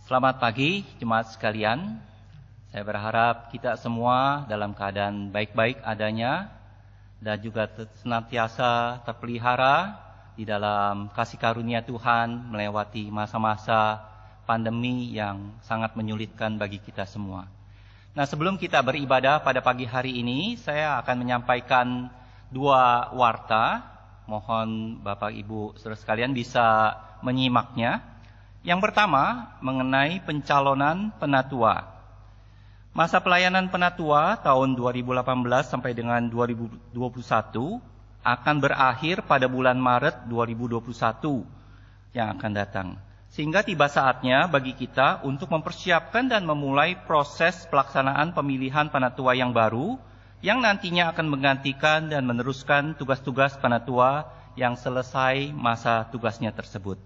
Selamat pagi jemaat sekalian. Saya berharap kita semua dalam keadaan baik-baik adanya dan juga senantiasa terpelihara di dalam kasih karunia Tuhan melewati masa-masa pandemi yang sangat menyulitkan bagi kita semua. Nah, sebelum kita beribadah pada pagi hari ini, saya akan menyampaikan dua warta. Mohon Bapak Ibu Saudara sekalian bisa menyimaknya. Yang pertama, mengenai pencalonan penatua. Masa pelayanan penatua tahun 2018 sampai dengan 2021 akan berakhir pada bulan Maret 2021 yang akan datang. Sehingga tiba saatnya bagi kita untuk mempersiapkan dan memulai proses pelaksanaan pemilihan penatua yang baru, yang nantinya akan menggantikan dan meneruskan tugas-tugas penatua yang selesai masa tugasnya tersebut.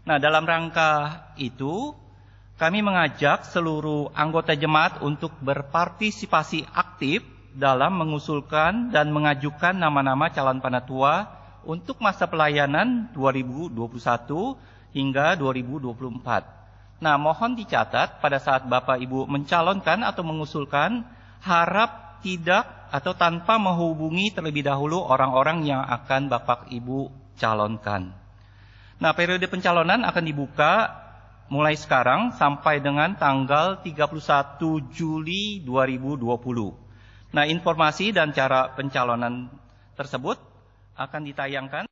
Nah, dalam rangka itu, kami mengajak seluruh anggota jemaat untuk berpartisipasi aktif dalam mengusulkan dan mengajukan nama-nama calon penatua untuk masa pelayanan 2021 hingga 2024. Nah, mohon dicatat pada saat Bapak Ibu mencalonkan atau mengusulkan, harap tidak atau tanpa menghubungi terlebih dahulu orang-orang yang akan Bapak Ibu calonkan. Nah, periode pencalonan akan dibuka mulai sekarang sampai dengan tanggal 31 Juli 2020. Nah, informasi dan cara pencalonan tersebut akan ditayangkan.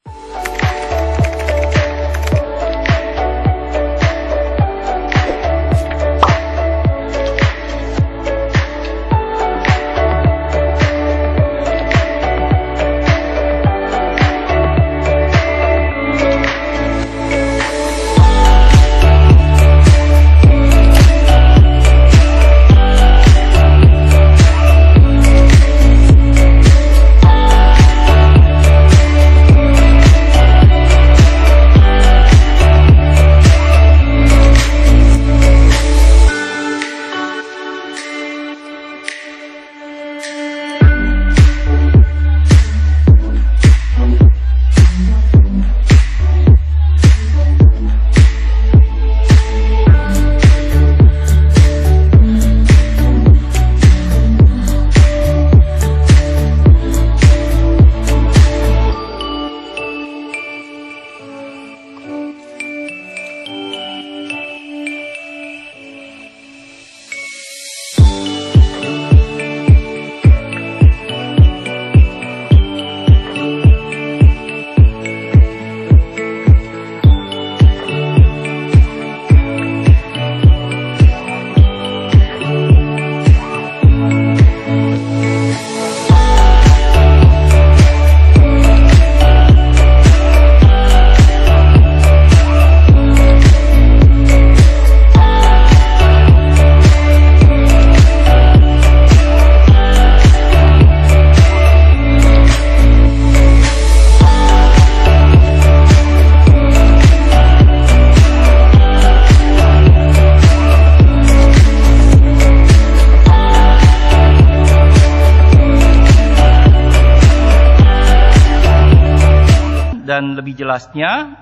Dan lebih jelasnya,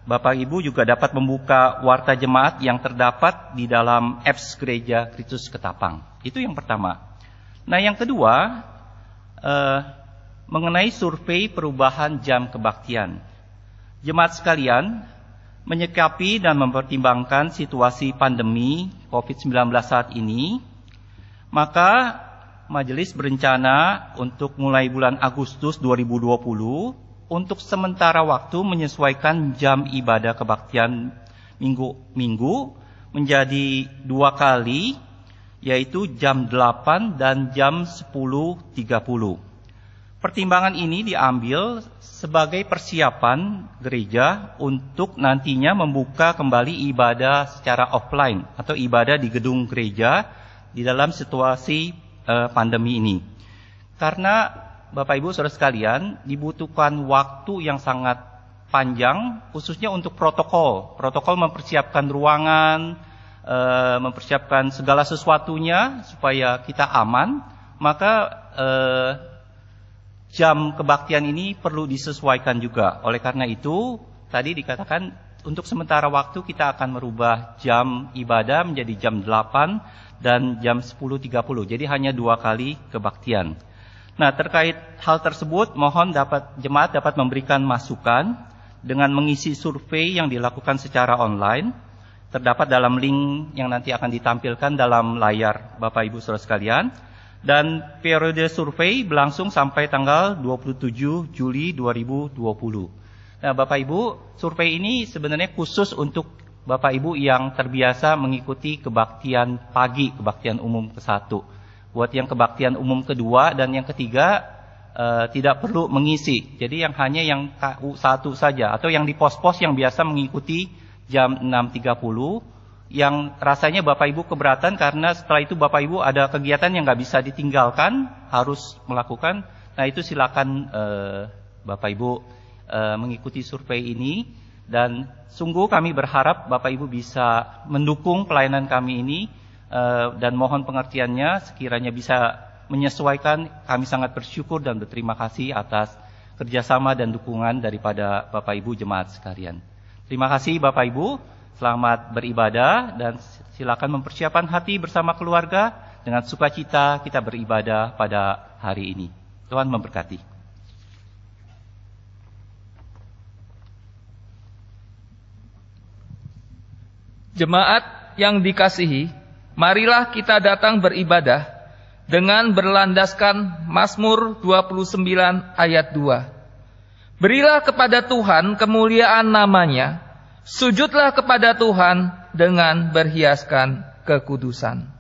Bapak Ibu juga dapat membuka warta jemaat yang terdapat di dalam apps Gereja Kristus Ketapang. Itu yang pertama. Nah, yang kedua, mengenai survei perubahan jam kebaktian. Jemaat sekalian, menyikapi dan mempertimbangkan situasi pandemi COVID-19 saat ini, maka majelis berencana untuk mulai bulan Agustus 2020 untuk sementara waktu menyesuaikan jam ibadah kebaktian minggu menjadi 2 kali, yaitu jam 8 dan jam 10.30. Pertimbangan ini diambil sebagai persiapan gereja untuk nantinya membuka kembali ibadah secara offline atau ibadah di gedung gereja di dalam situasi pandemi ini. Karena Bapak Ibu Saudara sekalian, dibutuhkan waktu yang sangat panjang khususnya untuk protokol mempersiapkan ruangan, mempersiapkan segala sesuatunya supaya kita aman. Maka jam kebaktian ini perlu disesuaikan juga. Oleh karena itu, tadi dikatakan untuk sementara waktu kita akan merubah jam ibadah menjadi jam 8 dan jam 10.30. Jadi hanya 2 kali kebaktian. Nah, terkait hal tersebut, mohon jemaat dapat memberikan masukan dengan mengisi survei yang dilakukan secara online. Terdapat dalam link yang nanti akan ditampilkan dalam layar Bapak Ibu Saudara sekalian. Dan periode survei berlangsung sampai tanggal 27 Juli 2020. Nah, Bapak Ibu, survei ini sebenarnya khusus untuk Bapak Ibu yang terbiasa mengikuti kebaktian pagi, kebaktian umum ke-1. Buat yang kebaktian umum kedua dan yang ketiga tidak perlu mengisi. Jadi hanya yang KU1 saja atau yang di pos-pos yang biasa mengikuti jam 6.30 yang rasanya Bapak Ibu keberatan karena setelah itu Bapak Ibu ada kegiatan yang nggak bisa ditinggalkan, harus melakukan. Nah, itu silakan Bapak Ibu mengikuti survei ini, dan sungguh kami berharap Bapak Ibu bisa mendukung pelayanan kami ini, dan mohon pengertiannya sekiranya bisa menyesuaikan. Kami sangat bersyukur dan berterima kasih atas kerjasama dan dukungan daripada Bapak Ibu jemaat sekalian. Terima kasih Bapak Ibu, selamat beribadah dan silakan mempersiapkan hati bersama keluarga dengan sukacita kita beribadah pada hari ini. Tuhan memberkati. Jemaat yang dikasihi, marilah kita datang beribadah dengan berlandaskan Mazmur 29 ayat 2. Berilah kepada Tuhan kemuliaan namanya, sujudlah kepada Tuhan dengan berhiaskan kekudusan.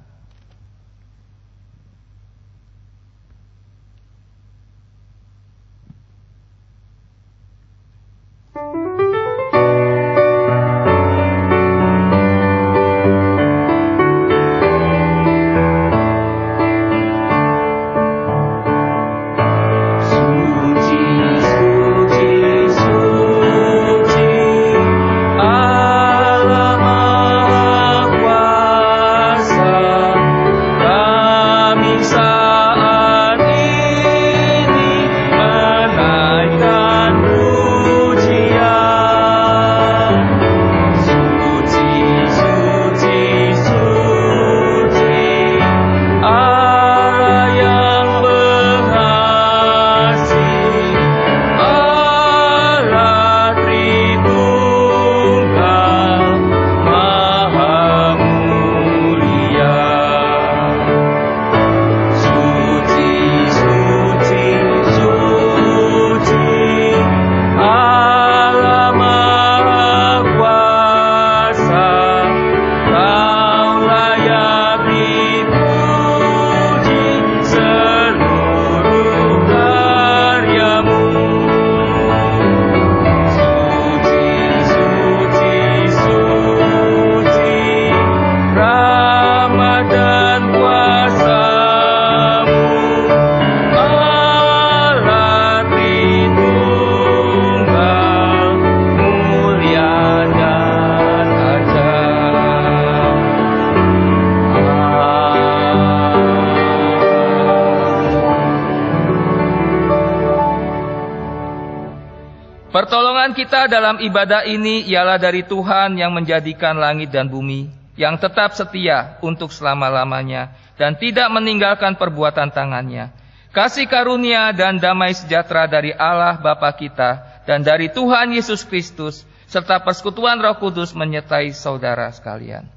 Pertolongan kita dalam ibadah ini ialah dari Tuhan yang menjadikan langit dan bumi, yang tetap setia untuk selama-lamanya dan tidak meninggalkan perbuatan tangannya. Kasih karunia dan damai sejahtera dari Allah Bapa kita dan dari Tuhan Yesus Kristus serta persekutuan Roh Kudus menyertai saudara sekalian.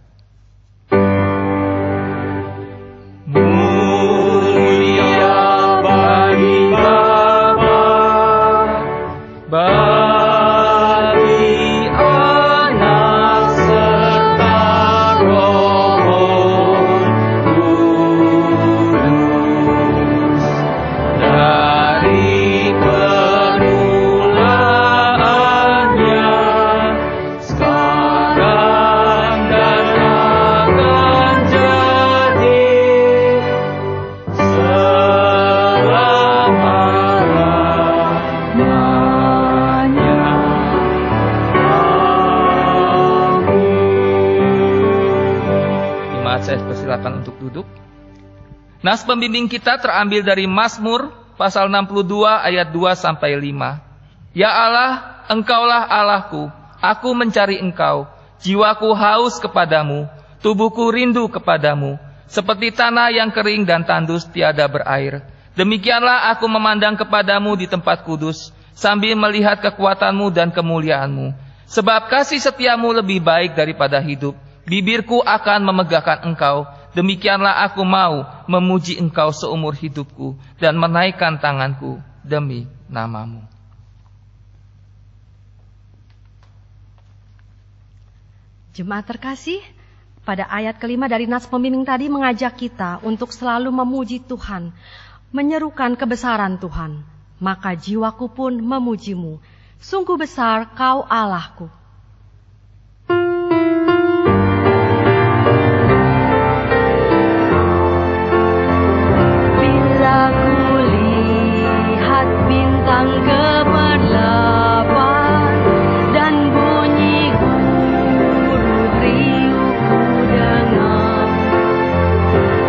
Mulia bagi Bapa, bagi Anak serta Roh Kudus, dari permulaannya sekarang dan akan jadi selama-lamanya. Jemaat, saya persilakan untuk duduk. Nas pembimbing kita terambil dari Mazmur pasal 62 ayat 2 sampai 5. Ya Allah, Engkaulah Allahku, Aku mencari Engkau, jiwaku haus kepadamu, tubuhku rindu kepadamu, seperti tanah yang kering dan tandus tiada berair. Demikianlah aku memandang kepadamu di tempat kudus, sambil melihat kekuatanmu dan kemuliaanmu. Sebab kasih setiamu lebih baik daripada hidup. Bibirku akan memegahkan Engkau. Demikianlah aku mau memuji Engkau seumur hidupku dan menaikkan tanganku demi nama-Mu. Jemaat terkasih, pada ayat kelima dari nas pembimbing tadi mengajak kita untuk selalu memuji Tuhan, menyerukan kebesaran Tuhan. Maka jiwaku pun memuji-Mu. Sungguh besar Kau Allahku. Bila ku lihat bintang gemerlapan dan bunyi guru riuh ku dengar,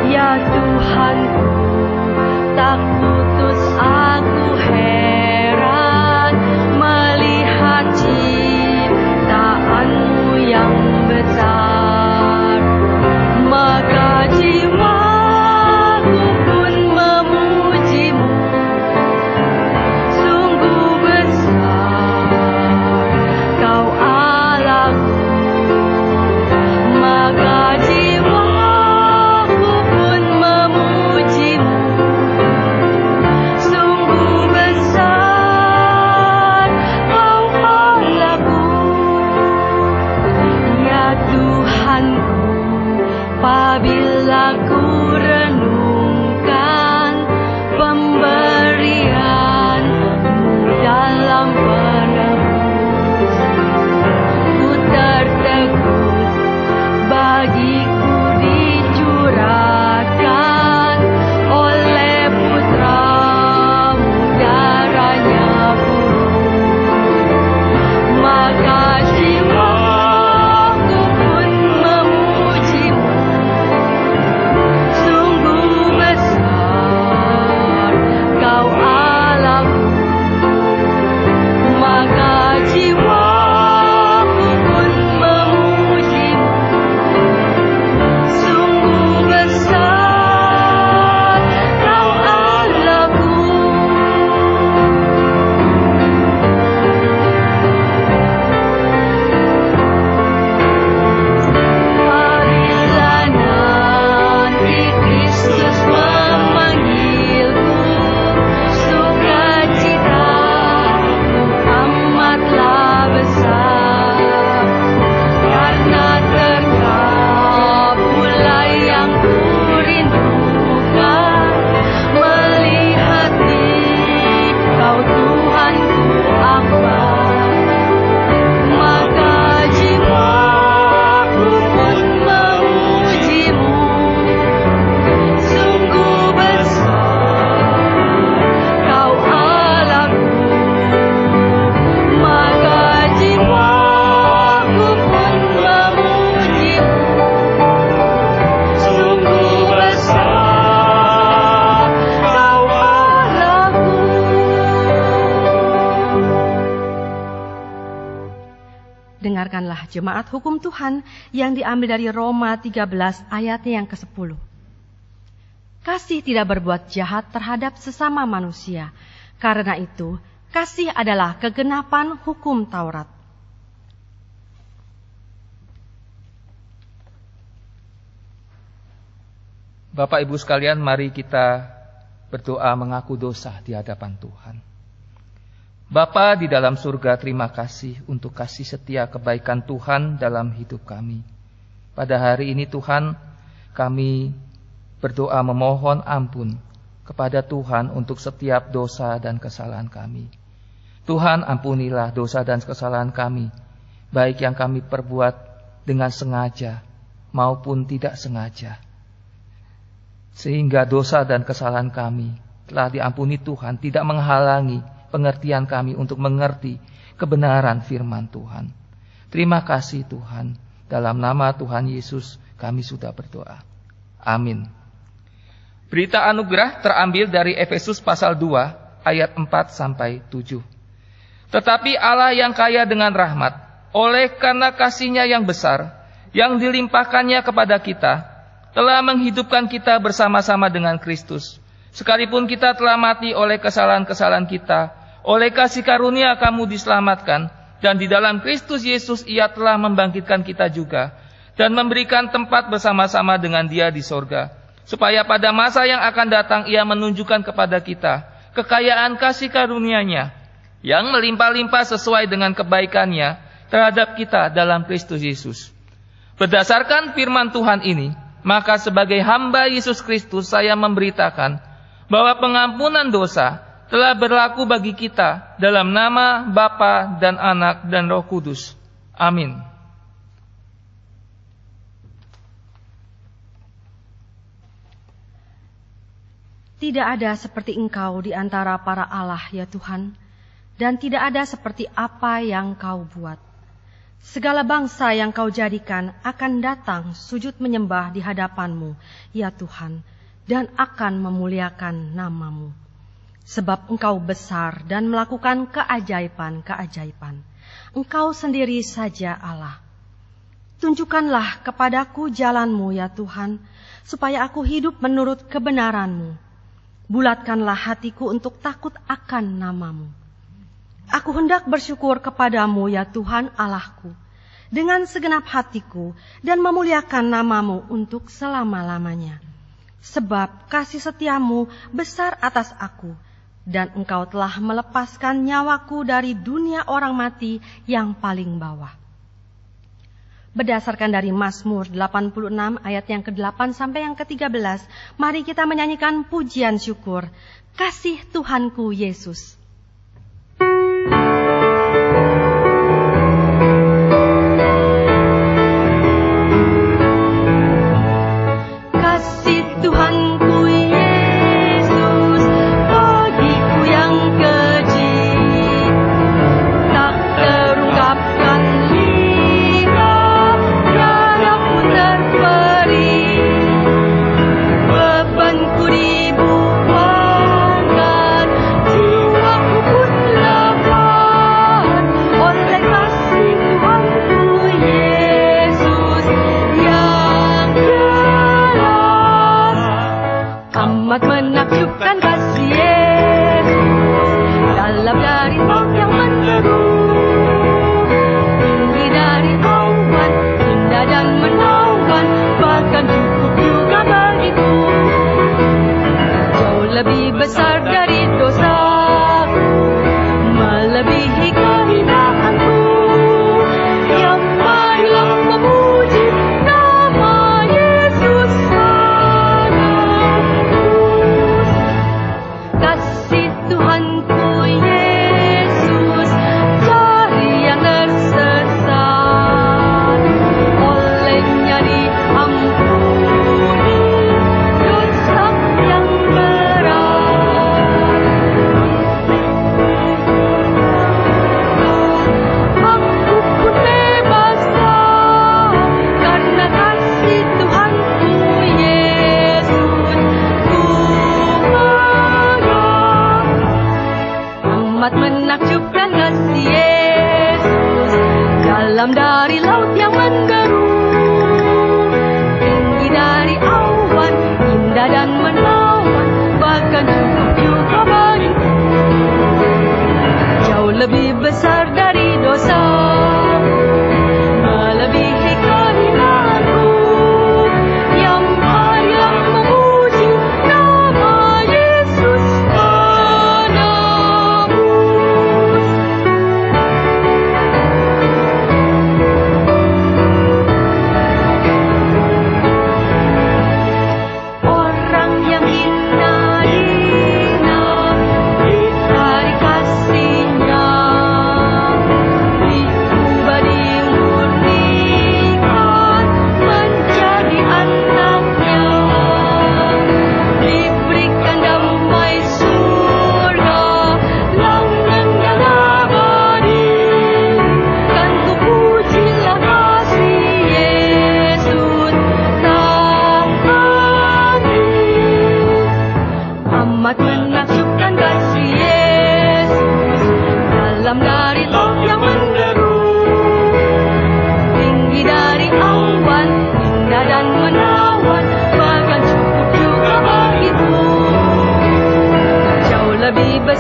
ya Tuhanku, tak putus aku heran melihat ciptaan-Mu yang besar. Maka jiwaku pun memuji-Mu. Sungguh besar Kau Allahku. Maka jiwaku pun memuji-Mu. Sungguh besar Kau Allahku. Ya Tuhanku, apabila ku renungkan pemberian-Mu dalam penebus, ku tertegun bagiku dicurahkan oleh Putra-Mu darahnya purus. Maka jiwaku pun memuji-Mu. Sungguh besar Kau Allahku. Maka jiwaku pun memuji-Mu. Sungguh besar Kau Allahku. Apabila nanti Kristus memanggilku, sukacitaku amatlah besar, karena terkabullah yang kurindukan, melihat Kau Tuhanku amat. Maka jiwaku pun memuji-Mu. Sungguh besar Kau Allahku. Maka jiwaku pun memuji-Mu. Sungguh besar Kau Allahku. Dengarkanlah jemaat hukum Tuhan yang diambil dari Roma 13 ayatnya yang ke-10. Kasih tidak berbuat jahat terhadap sesama manusia. Karena itu, kasih adalah kegenapan hukum Taurat. Bapak Ibu sekalian, mari kita berdoa mengaku dosa di hadapan Tuhan. Bapa di dalam surga, terima kasih untuk kasih setia kebaikan Tuhan dalam hidup kami. Pada hari ini Tuhan, kami berdoa memohon ampun kepada Tuhan untuk setiap dosa dan kesalahan kami. Tuhan, ampunilah dosa dan kesalahan kami, baik yang kami perbuat dengan sengaja maupun tidak sengaja. Sehingga dosa dan kesalahan kami telah diampuni Tuhan, tidak menghalangi pengertian kami untuk mengerti kebenaran firman Tuhan. Terima kasih Tuhan. Dalam nama Tuhan Yesus kami sudah berdoa. Amin. Berita anugerah terambil dari Efesus pasal 2 ayat 4-7. Tetapi Allah yang kaya dengan rahmat oleh karena kasih-Nya yang besar, yang dilimpahkannya kepada kita, telah menghidupkan kita bersama-sama dengan Kristus. Sekalipun kita telah mati oleh kesalahan-kesalahan kita, oleh kasih karunia kamu diselamatkan, dan di dalam Kristus Yesus Ia telah membangkitkan kita juga, dan memberikan tempat bersama-sama dengan Dia di sorga, supaya pada masa yang akan datang Ia menunjukkan kepada kita kekayaan kasih karunia-Nya, yang melimpah-limpah sesuai dengan kebaikan-Nya terhadap kita dalam Kristus Yesus. Berdasarkan firman Tuhan ini, maka sebagai hamba Yesus Kristus saya memberitakan bahwa pengampunan dosa telah berlaku bagi kita dalam nama Bapa dan Anak dan Roh Kudus. Amin. Tidak ada seperti Engkau di antara para Allah, ya Tuhan, dan tidak ada seperti apa yang Kau buat. Segala bangsa yang Kau jadikan akan datang sujud menyembah di hadapan-Mu, ya Tuhan, dan akan memuliakan nama-Mu. Sebab Engkau besar dan melakukan keajaiban-keajaiban. Engkau sendiri saja Allah. Tunjukkanlah kepadaku jalan-Mu, ya Tuhan, supaya aku hidup menurut kebenaran-Mu. Bulatkanlah hatiku untuk takut akan nama-Mu. Aku hendak bersyukur kepadamu, ya Tuhan Allahku, dengan segenap hatiku dan memuliakan nama-Mu untuk selama-lamanya. Sebab kasih setia-Mu besar atas aku, dan Engkau telah melepaskan nyawaku dari dunia orang mati yang paling bawah. Berdasarkan dari Mazmur 86 ayat yang ke-8 sampai yang ke-13, mari kita menyanyikan pujian syukur, Kasih Tuhanku Yesus. Kasih Tuhanku Yesus, bagiku yang keji, tak terungkapkan lidah, darahku terperi, bebanku dibuangkan, jiwaku pun lepas, oleh kasih Tuhanku Yesus yang jelas. Amat menakjubkan kasih Yesus, dalam dari maut yang menderu, tinggi dari awan, indah dan menawan, bahkan cukup juga bagiku, jauh lebih besar dari dosaku, melebihi kehinaanku. Ya marilah memuji nama Yesus Anakku. Kasih Tuhanku Yesus, cari yang tersesat, olehnya diampuni dosa yang berat. Aku pun bebaslah karena kasih Tuhanku Yesus. Amat menakjubkan kasih Yesus, dalam dari laut yang menderu, tinggi dari awan, indah dan menawan, bahkan cukup juga bagiku, jauh lebih besar dari dosa, melebihi kehinaanku. Ya marilah memuji nama Yesus penebus. Orang yang hina-hina ditarik kasih-Nya, diubah dimurnikan menjadi anak-Nya, diberikan damai surga, langgeng yang abadi. Kan ku pujilah kasih Yesus tak henti. Amat menakjubkan kasih Yesus, dalam dari laut yang menderu,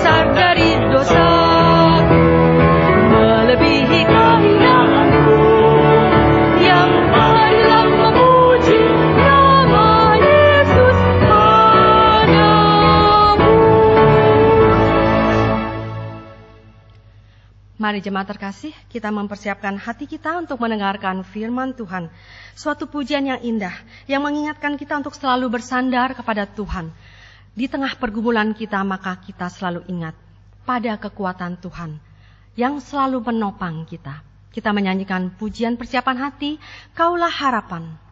besar dari dosa, melebihi keinginanku yang adalah memuji nama Yesus padamu. Mari jemaat terkasih, kita mempersiapkan hati kita untuk mendengarkan firman Tuhan. Suatu pujian yang indah, yang mengingatkan kita untuk selalu bersandar kepada Tuhan. Di tengah pergumulan kita, maka kita selalu ingat pada kekuatan Tuhan yang selalu menopang kita. Kita menyanyikan pujian persiapan hati, Kaulah Harapan.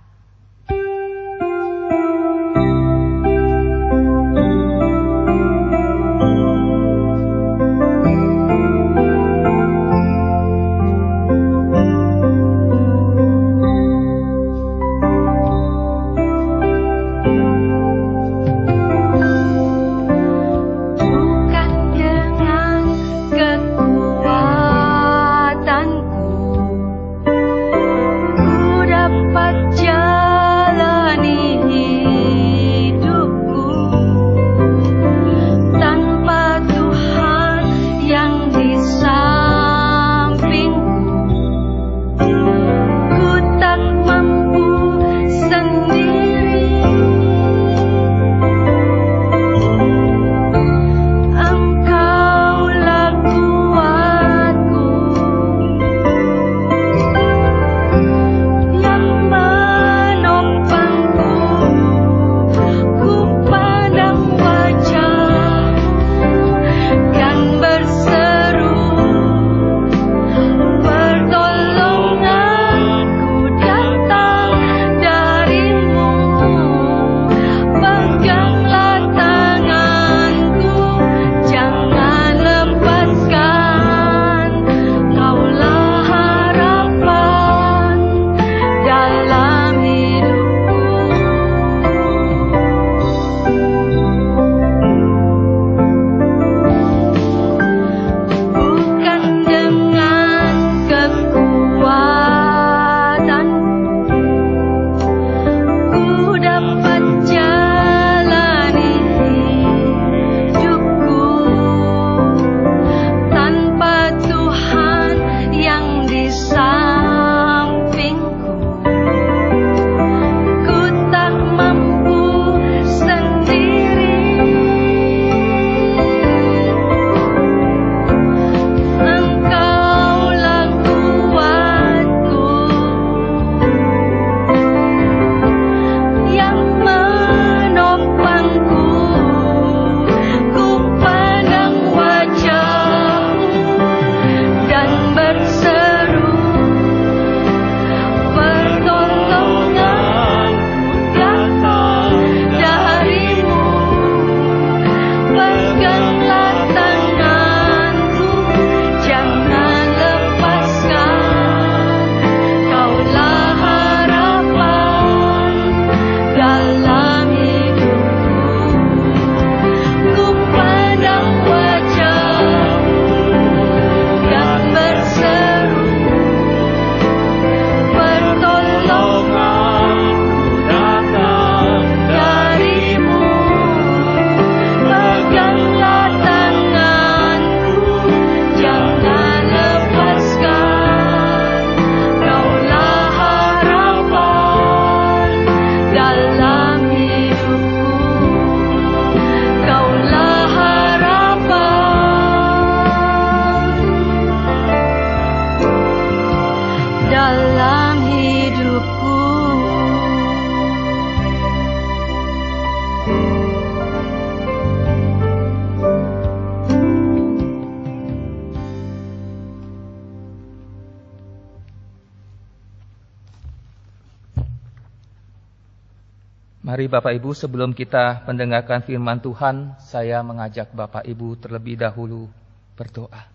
Mari Bapak Ibu, sebelum kita mendengarkan firman Tuhan, saya mengajak Bapak Ibu terlebih dahulu berdoa.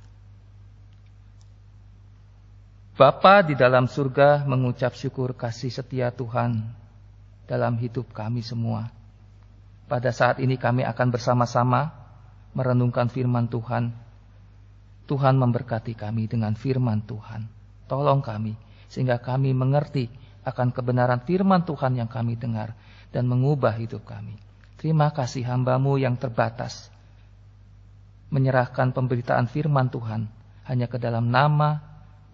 Bapa di dalam surga, mengucap syukur kasih setia Tuhan dalam hidup kami semua. Pada saat ini kami akan bersama-sama merenungkan firman Tuhan. Tuhan memberkati kami dengan firman Tuhan. Tolong kami sehingga kami mengerti akan kebenaran firman Tuhan yang kami dengar dan mengubah hidup kami. Terima kasih hamba-Mu yang terbatas menyerahkan pemberitaan firman Tuhan hanya ke dalam nama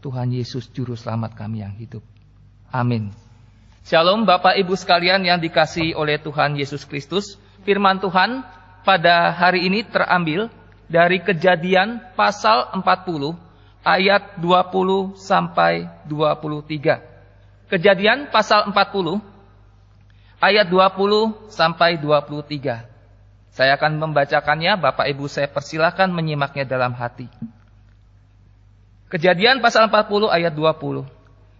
Tuhan Yesus Juru Selamat kami yang hidup. Amin. Shalom Bapak Ibu sekalian yang dikasihi oleh Tuhan Yesus Kristus. Firman Tuhan pada hari ini terambil dari Kejadian pasal 40 ayat 20 sampai 23. Kejadian pasal 40 ayat 20 sampai 23. Saya akan membacakannya, Bapak Ibu saya persilahkan menyimaknya dalam hati. Kejadian pasal 40 ayat 20.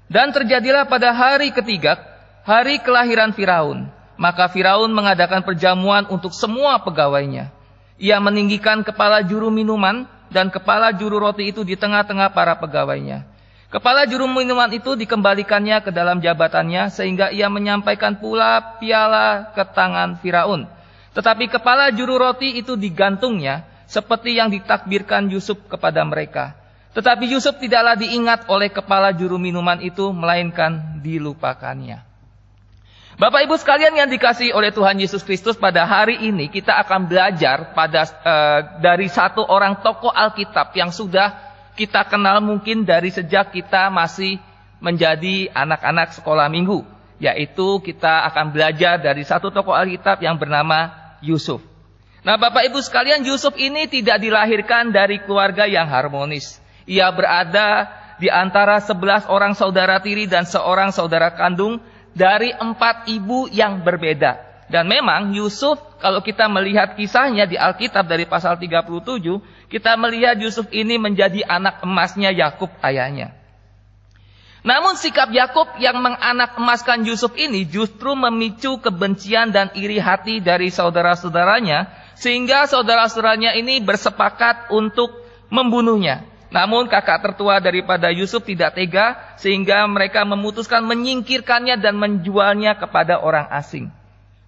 Dan terjadilah pada hari ketiga, hari kelahiran Firaun. Maka Firaun mengadakan perjamuan untuk semua pegawainya. Ia meninggikan kepala juru minuman dan kepala juru roti itu di tengah-tengah para pegawainya. Kepala juru minuman itu dikembalikannya ke dalam jabatannya sehingga ia menyampaikan pula piala ke tangan Firaun. Tetapi kepala juru roti itu digantungnya seperti yang ditakbirkan Yusuf kepada mereka. Tetapi Yusuf tidaklah diingat oleh kepala juru minuman itu, melainkan dilupakannya. Bapak Ibu sekalian yang dikasihi oleh Tuhan Yesus Kristus, pada hari ini kita akan belajar dari satu orang tokoh Alkitab yang sudah kita kenal mungkin dari sejak kita masih menjadi anak-anak sekolah minggu. Yaitu kita akan belajar dari satu tokoh Alkitab yang bernama Yusuf. Nah Bapak Ibu sekalian, Yusuf ini tidak dilahirkan dari keluarga yang harmonis. Ia berada di antara 11 orang saudara tiri dan seorang saudara kandung dari 4 ibu yang berbeda. Dan memang Yusuf, kalau kita melihat kisahnya di Alkitab dari pasal 37, kita melihat Yusuf ini menjadi anak emasnya Yakub ayahnya. Namun sikap Yakub yang menganak emaskan Yusuf ini justru memicu kebencian dan iri hati dari saudara-saudaranya, sehingga saudara-saudaranya ini bersepakat untuk membunuhnya. Namun kakak tertua daripada Yusuf tidak tega, sehingga mereka memutuskan menyingkirkannya dan menjualnya kepada orang asing.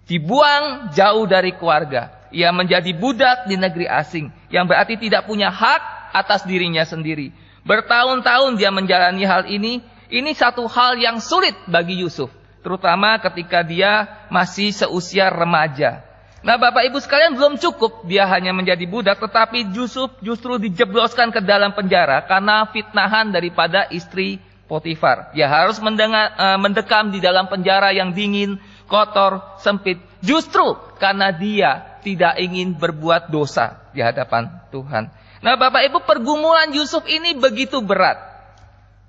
Dibuang jauh dari keluarga. Ia menjadi budak di negeri asing, yang berarti tidak punya hak atas dirinya sendiri. Bertahun-tahun dia menjalani hal ini. Ini satu hal yang sulit bagi Yusuf, terutama ketika dia masih seusia remaja. Nah Bapak Ibu sekalian, belum cukup dia hanya menjadi budak, tetapi Yusuf justru dijebloskan ke dalam penjara karena fitnahan daripada istri Potifar. Dia harus mendekam di dalam penjara yang dingin, kotor, sempit. Justru karena dia tidak ingin berbuat dosa di hadapan Tuhan. Nah Bapak Ibu, pergumulan Yusuf ini begitu berat.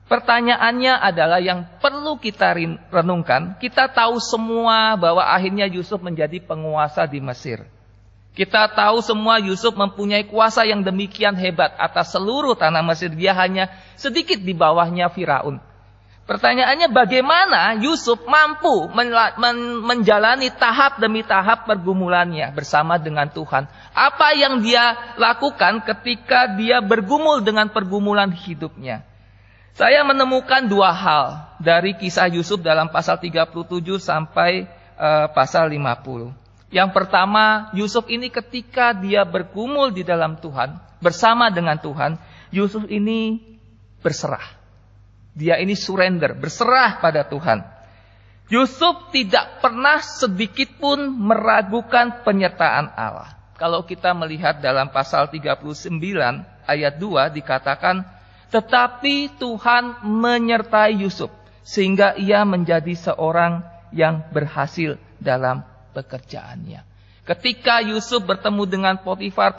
Pertanyaannya adalah yang perlu kita renungkan. Kita tahu semua bahwa akhirnya Yusuf menjadi penguasa di Mesir. Kita tahu semua Yusuf mempunyai kuasa yang demikian hebat atas seluruh tanah Mesir. Dia hanya sedikit di bawahnya Firaun. Pertanyaannya, bagaimana Yusuf mampu menjalani tahap demi tahap pergumulannya bersama dengan Tuhan? Apa yang dia lakukan ketika dia bergumul dengan pergumulan hidupnya? Saya menemukan 2 hal dari kisah Yusuf dalam pasal 37 sampai pasal 50. Yang pertama, Yusuf ini ketika dia bergumul di dalam Tuhan, bersama dengan Tuhan, Yusuf ini berserah. Dia ini surrender, berserah pada Tuhan. Yusuf tidak pernah sedikit pun meragukan penyertaan Allah. Kalau kita melihat dalam pasal 39 ayat 2 dikatakan, tetapi Tuhan menyertai Yusuf sehingga ia menjadi seorang yang berhasil dalam pekerjaannya. Ketika Yusuf bertemu dengan Potifar,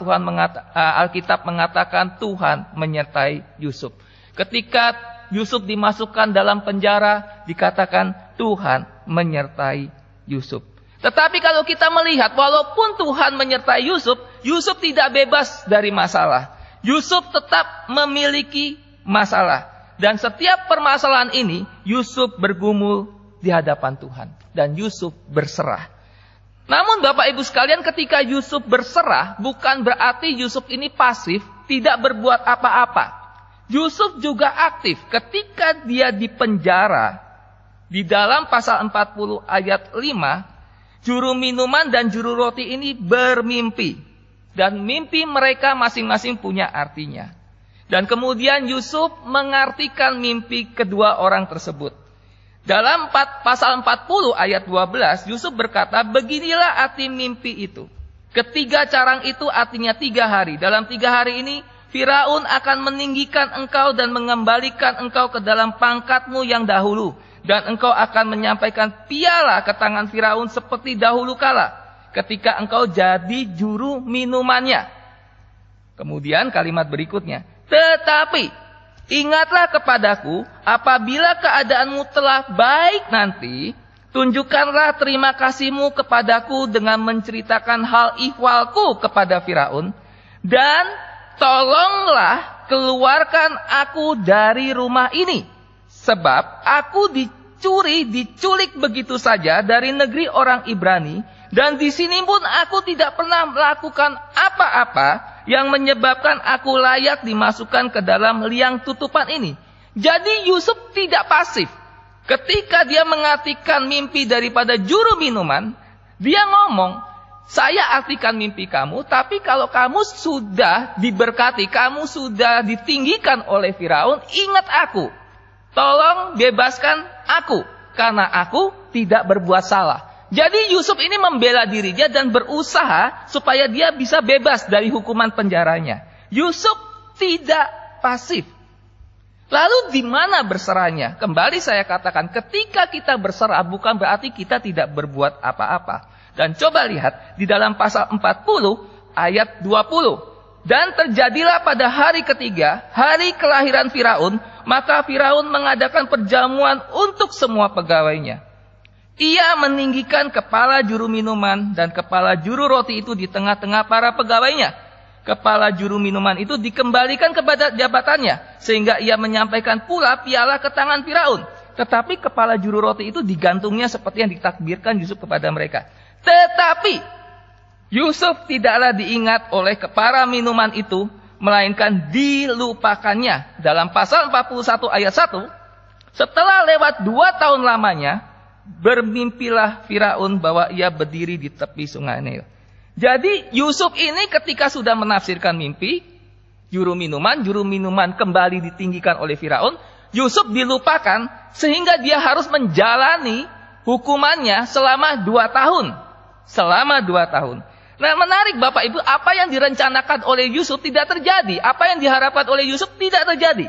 Alkitab mengatakan Tuhan menyertai Yusuf. Ketika Yusuf dimasukkan dalam penjara, dikatakan Tuhan menyertai Yusuf. Tetapi kalau kita melihat, walaupun Tuhan menyertai Yusuf, Yusuf tidak bebas dari masalah. Yusuf tetap memiliki masalah. Dan setiap permasalahan ini, Yusuf bergumul di hadapan Tuhan. Dan Yusuf berserah. Namun Bapak Ibu sekalian, ketika Yusuf berserah, bukan berarti Yusuf ini pasif, tidak berbuat apa-apa. Yusuf juga aktif. Ketika dia di penjara, di dalam pasal 40 ayat 5, juru minuman dan juru roti ini bermimpi. Dan mimpi mereka masing-masing punya artinya. Dan kemudian Yusuf mengartikan mimpi kedua orang tersebut. Dalam pasal 40 ayat 12, Yusuf berkata, beginilah arti mimpi itu. Ketiga carang itu artinya 3 hari. Dalam 3 hari ini, Firaun akan meninggikan engkau dan mengembalikan engkau ke dalam pangkatmu yang dahulu. Dan engkau akan menyampaikan piala ke tangan Firaun seperti dahulu kala, ketika engkau jadi juru minumannya. Kemudian kalimat berikutnya, tetapi ingatlah kepadaku apabila keadaanmu telah baik nanti, tunjukkanlah terima kasihmu kepadaku dengan menceritakan hal ihwalku kepada Firaun. Dan tolonglah keluarkan aku dari rumah ini. Sebab aku diculik begitu saja dari negeri orang Ibrani. Dan di sini pun aku tidak pernah melakukan apa-apa yang menyebabkan aku layak dimasukkan ke dalam liang tutupan ini. Jadi Yusuf tidak pasif. Ketika dia mengartikan mimpi daripada juru minuman, dia ngomong, saya artikan mimpi kamu, tapi kalau kamu sudah diberkati, kamu sudah ditinggikan oleh Firaun, ingat aku. Tolong bebaskan aku, karena aku tidak berbuat salah. Jadi Yusuf ini membela dirinya dan berusaha supaya dia bisa bebas dari hukuman penjaranya. Yusuf tidak pasif. Lalu di mana berserahnya? Kembali saya katakan, ketika kita berserah bukan berarti kita tidak berbuat apa-apa. Dan coba lihat di dalam pasal 40 ayat 20. Dan terjadilah pada hari ketiga, hari kelahiran Firaun, maka Firaun mengadakan perjamuan untuk semua pegawainya. Ia meninggikan kepala juru minuman dan kepala juru roti itu di tengah-tengah para pegawainya. Kepala juru minuman itu dikembalikan kepada jabatannya, sehingga ia menyampaikan pula piala ke tangan Firaun. Tetapi kepala juru roti itu digantungnya seperti yang ditakbirkan Yusuf kepada mereka. Tetapi Yusuf tidaklah diingat oleh kepala minuman itu, melainkan dilupakannya. Dalam pasal 41 ayat 1, setelah lewat 2 tahun lamanya, bermimpilah Firaun bahwa ia berdiri di tepi sungai Nil. Jadi Yusuf ini ketika sudah menafsirkan mimpi, juru minuman kembali ditinggikan oleh Firaun, Yusuf dilupakan sehingga dia harus menjalani hukumannya selama 2 tahun. Selama 2 tahun. Nah, menarik Bapak Ibu, apa yang direncanakan oleh Yusuf tidak terjadi. Apa yang diharapkan oleh Yusuf tidak terjadi.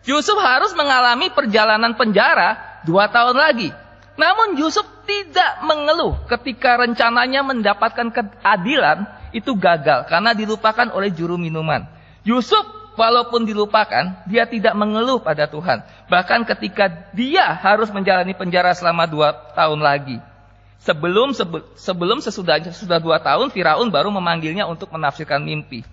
Yusuf harus mengalami perjalanan penjara 2 tahun lagi. Namun Yusuf tidak mengeluh ketika rencananya mendapatkan keadilan itu gagal karena dilupakan oleh juru minuman. Yusuf walaupun dilupakan, dia tidak mengeluh pada Tuhan. Bahkan ketika dia harus menjalani penjara selama 2 tahun lagi. Sebelum sudah 2 tahun, Firaun baru memanggilnya untuk menafsirkan mimpi.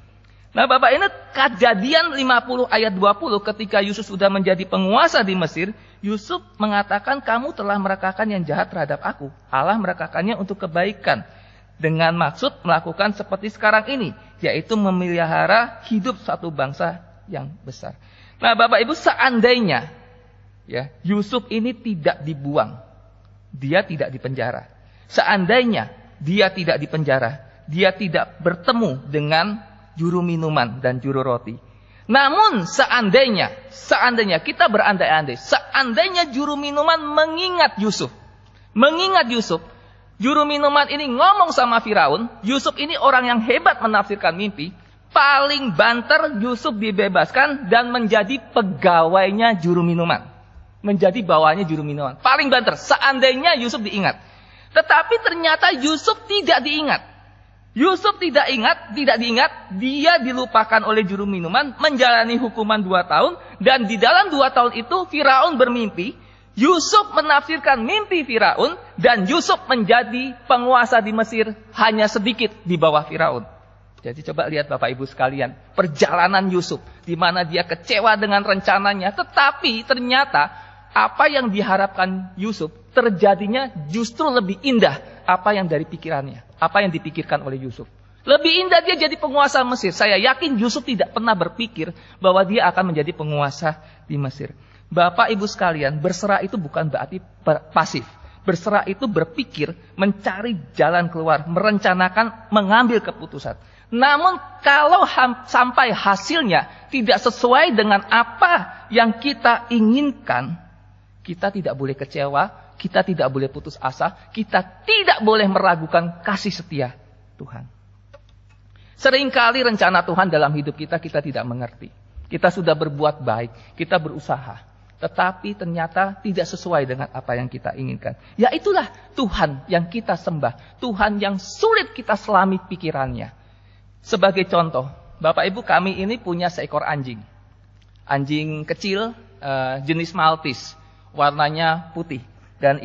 Nah Bapak, ini Kejadian 50 ayat 20 ketika Yusuf sudah menjadi penguasa di Mesir, Yusuf mengatakan, kamu telah merekakan yang jahat terhadap aku. Allah merekakannya untuk kebaikan. Dengan maksud melakukan seperti sekarang ini, yaitu memelihara hidup satu bangsa yang besar. Nah Bapak Ibu, seandainya ya Yusuf ini tidak dibuang, dia tidak dipenjara. Seandainya dia tidak dipenjara, dia tidak bertemu dengan juru minuman dan juru roti. Namun seandainya kita berandai-andai, seandainya juru minuman mengingat Yusuf, juru minuman ini ngomong sama Firaun, Yusuf ini orang yang hebat menafsirkan mimpi, paling banter Yusuf dibebaskan dan menjadi pegawainya juru minuman. Menjadi bawahnya juru minuman. Paling banter, seandainya Yusuf diingat. Tetapi ternyata Yusuf tidak diingat. Yusuf tidak diingat, dia dilupakan oleh juru minuman, menjalani hukuman 2 tahun, dan di dalam 2 tahun itu Firaun bermimpi, Yusuf menafsirkan mimpi Firaun, dan Yusuf menjadi penguasa di Mesir hanya sedikit di bawah Firaun. Jadi coba lihat Bapak Ibu sekalian, perjalanan Yusuf, di mana dia kecewa dengan rencananya, tetapi ternyata apa yang diharapkan Yusuf terjadinya justru lebih indah apa yang dari pikirannya, apa yang dipikirkan oleh Yusuf. Lebih indah dia jadi penguasa Mesir. Saya yakin Yusuf tidak pernah berpikir bahwa dia akan menjadi penguasa di Mesir. Bapak Ibu sekalian, berserah itu bukan berarti pasif. Berserah itu berpikir, mencari jalan keluar, merencanakan, mengambil keputusan. Namun kalau sampai hasilnya tidak sesuai dengan apa yang kita inginkan, kita tidak boleh kecewa, kita tidak boleh putus asa, kita tidak boleh meragukan kasih setia Tuhan. Seringkali rencana Tuhan dalam hidup kita tidak mengerti. Kita sudah berbuat baik, kita berusaha. Tetapi ternyata tidak sesuai dengan apa yang kita inginkan. Ya itulah Tuhan yang kita sembah. Tuhan yang sulit kita selami pikirannya. Sebagai contoh, Bapak Ibu kami ini punya seekor anjing. Anjing kecil jenis Maltese. Warnanya putih. Dan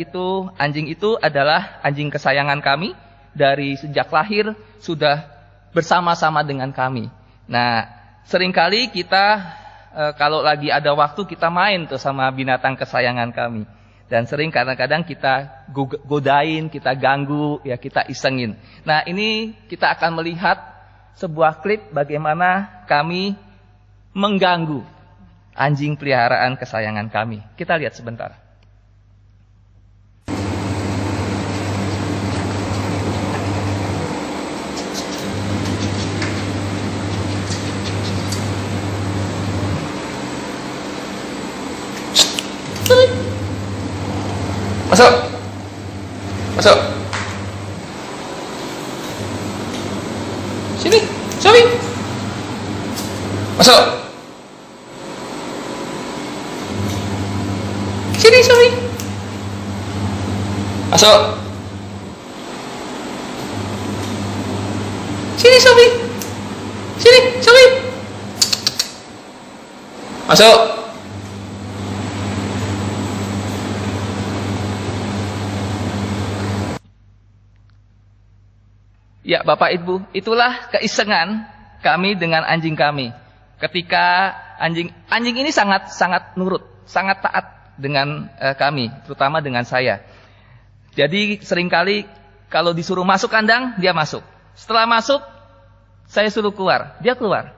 anjing itu adalah anjing kesayangan kami. Dari sejak lahir sudah bersama-sama dengan kami. Nah, seringkali kita kalau lagi ada waktu kita main tuh sama binatang kesayangan kami. Dan sering kadang-kadang kita godain, kita ganggu, ya kita isengin. Nah, ini kita akan melihat sebuah klip bagaimana kami mengganggu anjing peliharaan kesayangan kami. Kita lihat sebentar. Masuk. Masuk. Sini, Sobi. Masuk. Sini, Sobi. Masuk. Sini, Sobi. Sini, Sobi. Masuk. Ya Bapak Ibu, itulah keisengan kami dengan anjing kami. Ketika anjing ini sangat nurut, sangat taat dengan kami, terutama dengan saya. Jadi seringkali kalau disuruh masuk kandang, dia masuk. Setelah masuk, saya suruh keluar, dia keluar.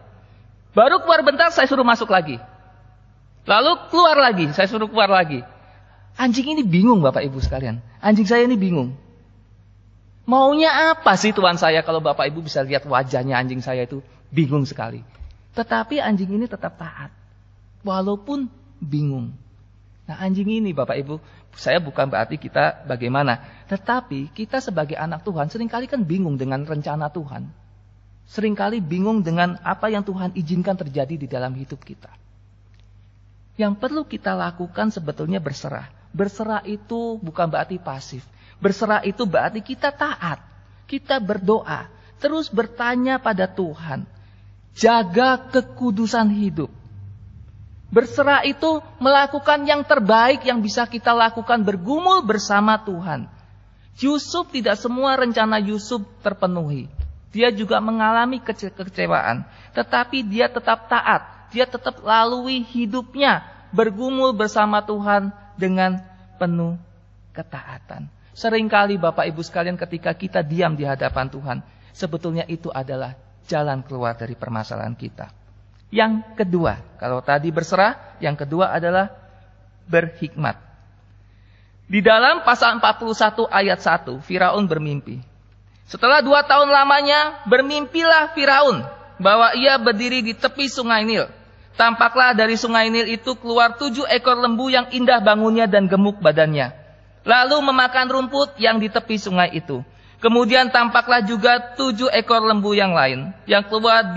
Baru keluar bentar, saya suruh masuk lagi. Lalu keluar lagi, saya suruh keluar lagi. Anjing ini bingung Bapak Ibu sekalian. Anjing saya ini bingung. Maunya apa sih Tuhan saya? Kalau Bapak Ibu bisa lihat wajahnya anjing saya itu bingung sekali. Tetapi anjing ini tetap taat. Walaupun bingung. Nah anjing ini Bapak Ibu, saya bukan berarti kita bagaimana. Tetapi kita sebagai anak Tuhan seringkali kan bingung dengan rencana Tuhan. Seringkali bingung dengan apa yang Tuhan izinkan terjadi di dalam hidup kita. Yang perlu kita lakukan sebetulnya berserah. Berserah itu bukan berarti pasif. Berserah itu berarti kita taat, kita berdoa, terus bertanya pada Tuhan. Jaga kekudusan hidup. Berserah itu melakukan yang terbaik yang bisa kita lakukan, bergumul bersama Tuhan. Yusuf tidak semua rencana Yusuf terpenuhi. Dia juga mengalami kekecewaan, tetapi dia tetap taat. Dia tetap lalui hidupnya bergumul bersama Tuhan dengan penuh ketaatan. Seringkali Bapak Ibu sekalian ketika kita diam di hadapan Tuhan, sebetulnya itu adalah jalan keluar dari permasalahan kita. Yang kedua, kalau tadi berserah, yang kedua adalah berhikmat. Di dalam pasal 41 ayat 1, Firaun bermimpi. Setelah 2 tahun lamanya, bermimpilah Firaun bahwa ia berdiri di tepi sungai Nil. Tampaklah dari sungai Nil itu keluar 7 ekor lembu yang indah bangunnya dan gemuk badannya. Lalu memakan rumput yang di tepi sungai itu. Kemudian tampaklah juga 7 ekor lembu yang lain yang keluar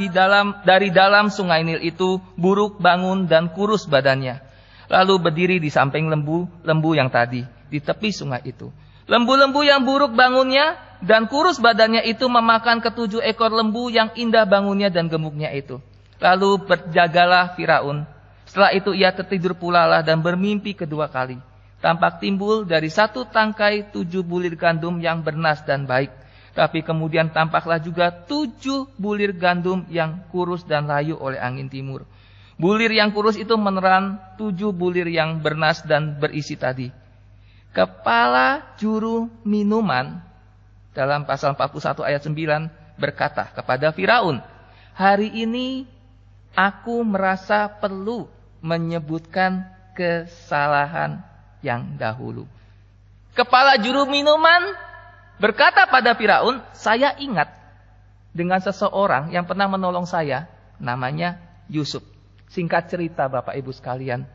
dari dalam sungai Nil itu, buruk bangun dan kurus badannya. Lalu berdiri di samping lembu yang tadi di tepi sungai itu. Lembu-lembu yang buruk bangunnya dan kurus badannya itu memakan ke-7 ekor lembu yang indah bangunnya dan gemuknya itu. Lalu berjagalah Firaun. Setelah itu ia tertidur pula dan bermimpi kedua kali. Tampak timbul dari 1 tangkai 7 bulir gandum yang bernas dan baik. Tapi kemudian tampaklah juga 7 bulir gandum yang kurus dan layu oleh angin timur. Bulir yang kurus itu menelan 7 bulir yang bernas dan berisi tadi. Kepala juru minuman dalam pasal 41 ayat 9 berkata kepada Firaun, "Hari ini aku merasa perlu menyebutkan kesalahan yang dahulu." Kepala juru minuman berkata pada Firaun, "Saya ingat dengan seseorang yang pernah menolong saya, namanya Yusuf." Singkat cerita Bapak Ibu sekalian,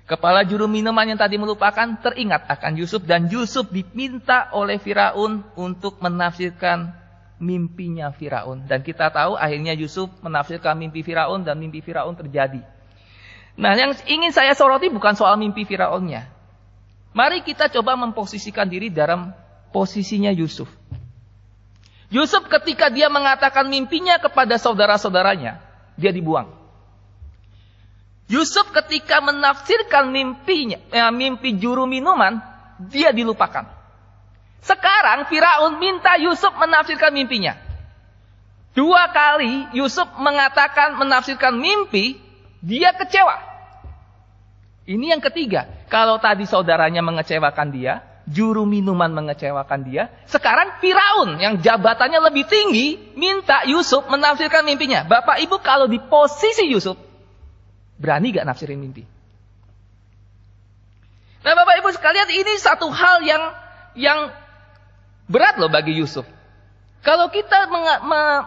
kepala juru minuman yang tadi melupakan teringat akan Yusuf, dan Yusuf diminta oleh Firaun untuk menafsirkan mimpinya Firaun. Dan kita tahu akhirnya Yusuf menafsirkan mimpi Firaun dan mimpi Firaun terjadi. Nah, yang ingin saya soroti bukan soal mimpi Firaunnya. Mari kita coba memposisikan diri dalam posisinya Yusuf. Yusuf ketika dia mengatakan mimpinya kepada saudara-saudaranya, dia dibuang. Yusuf ketika menafsirkan mimpi juru minuman, dia dilupakan. Sekarang Firaun minta Yusuf menafsirkan mimpinya. 2 kali Yusuf menafsirkan mimpi, dia kecewa. Ini yang ketiga. Kalau tadi saudaranya mengecewakan dia, juru minuman mengecewakan dia, sekarang Firaun yang jabatannya lebih tinggi minta Yusuf menafsirkan mimpinya. Bapak Ibu kalau di posisi Yusuf, berani gak nafsirin mimpi? Nah Bapak Ibu sekalian, ini satu hal yang berat loh bagi Yusuf. Kalau kita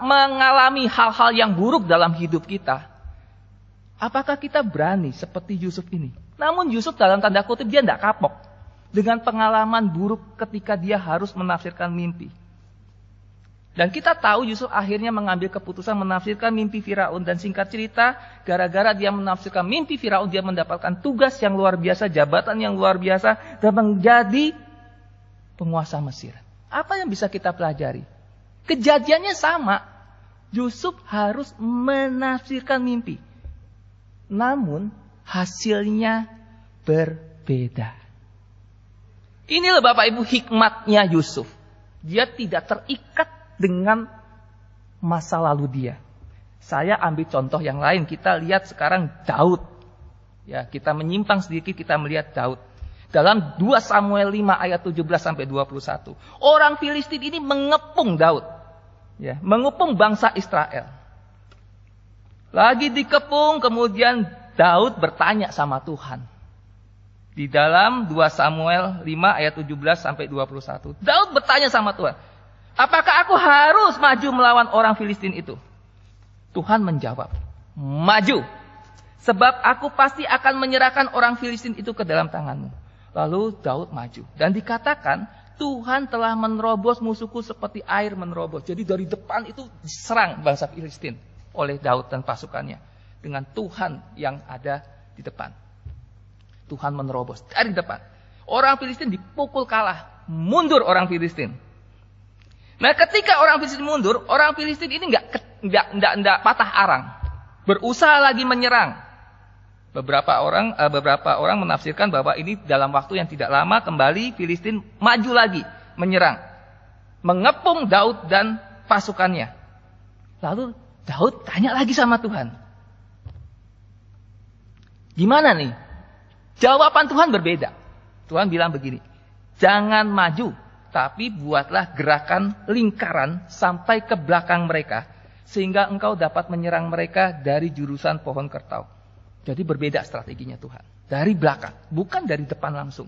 mengalami hal-hal yang buruk dalam hidup kita, apakah kita berani seperti Yusuf ini? Namun Yusuf dalam tanda kutip dia tidak kapok dengan pengalaman buruk ketika dia harus menafsirkan mimpi. Dan kita tahu Yusuf akhirnya mengambil keputusan menafsirkan mimpi Firaun. Dan singkat cerita, gara-gara dia menafsirkan mimpi Firaun, dia mendapatkan tugas yang luar biasa, jabatan yang luar biasa, dan menjadi penguasa Mesir. Apa yang bisa kita pelajari? Kejadiannya sama. Yusuf harus menafsirkan mimpi. Namun hasilnya berbeda. Inilah Bapak Ibu hikmatnya Yusuf. Dia tidak terikat dengan masa lalu dia. Saya ambil contoh yang lain. Kita lihat sekarang Daud. Ya, kita menyimpang sedikit, kita melihat Daud. Dalam 2 Samuel 5 ayat 17 sampai 21. Orang Filistin ini mengepung Daud. Ya, mengepung bangsa Israel. Lagi dikepung, kemudian Daud bertanya sama Tuhan. Di dalam 2 Samuel 5 ayat 17 sampai 21. Daud bertanya sama Tuhan. Apakah aku harus maju melawan orang Filistin itu? Tuhan menjawab. Maju. Sebab aku pasti akan menyerahkan orang Filistin itu ke dalam tanganmu. Lalu Daud maju. Dan dikatakan Tuhan telah menerobos musuhku seperti air menerobos. Jadi dari depan itu diserang bangsa Filistin oleh Daud dan pasukannya. Dengan Tuhan yang ada di depan. Tuhan menerobos dari depan. Orang Filistin dipukul kalah. Mundur orang Filistin. Nah ketika orang Filistin mundur, orang Filistin ini enggak patah arang. Berusaha lagi menyerang. Beberapa orang menafsirkan bahwa ini dalam waktu yang tidak lama kembali Filistin maju lagi menyerang. Mengepung Daud dan pasukannya. Lalu Daud tanya lagi sama Tuhan. Gimana nih? Jawaban Tuhan berbeda. Tuhan bilang begini. Jangan maju, tapi buatlah gerakan lingkaran sampai ke belakang mereka. Sehingga engkau dapat menyerang mereka dari jurusan pohon kertau. Jadi berbeda strateginya Tuhan. Dari belakang, bukan dari depan langsung.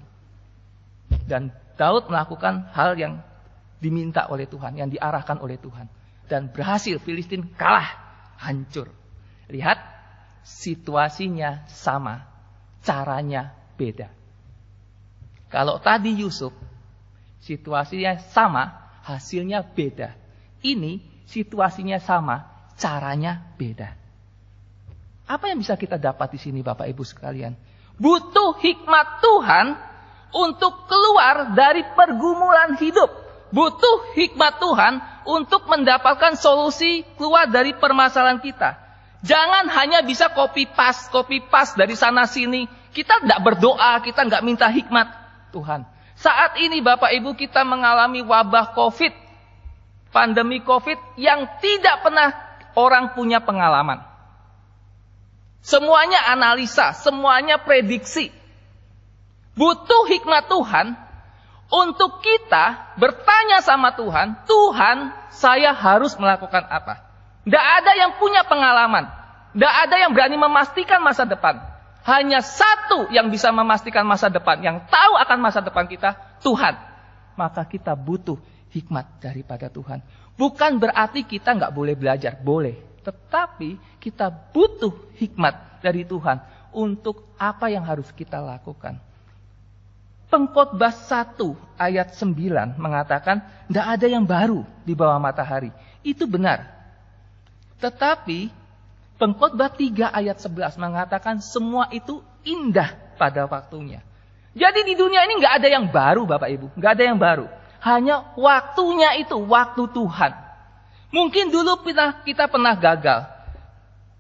Dan Daud melakukan hal yang diminta oleh Tuhan, yang diarahkan oleh Tuhan. Dan berhasil, Filistin kalah, hancur. Lihat, situasinya sama, caranya beda. Kalau tadi Yusuf, situasinya sama, hasilnya beda. Ini situasinya sama, caranya beda. Apa yang bisa kita dapat di sini Bapak Ibu sekalian? Butuh hikmat Tuhan untuk keluar dari pergumulan hidup. Butuh hikmat Tuhan untuk mendapatkan solusi keluar dari permasalahan kita. Jangan hanya bisa copy paste dari sana sini. Kita tidak berdoa, kita nggak minta hikmat Tuhan. Saat ini Bapak Ibu kita mengalami wabah COVID. Pandemi COVID yang tidak pernah orang punya pengalaman. Semuanya analisa, semuanya prediksi. Butuh hikmat Tuhan untuk kita bertanya sama Tuhan, Tuhan, saya harus melakukan apa? Tidak ada yang punya pengalaman. Tidak ada yang berani memastikan masa depan. Hanya satu yang bisa memastikan masa depan, yang tahu akan masa depan kita, Tuhan. Maka kita butuh hikmat daripada Tuhan. Bukan berarti kita nggak boleh belajar, boleh. Tetapi kita butuh hikmat dari Tuhan untuk apa yang harus kita lakukan. Pengkhotbah 1 ayat 9 mengatakan tidak ada yang baru di bawah matahari. Itu benar. Tetapi Pengkhotbah 3 ayat 11 mengatakan semua itu indah pada waktunya. Jadi di dunia ini nggak ada yang baru Bapak Ibu. Nggak ada yang baru. Hanya waktunya itu, waktu Tuhan. Mungkin dulu kita pernah gagal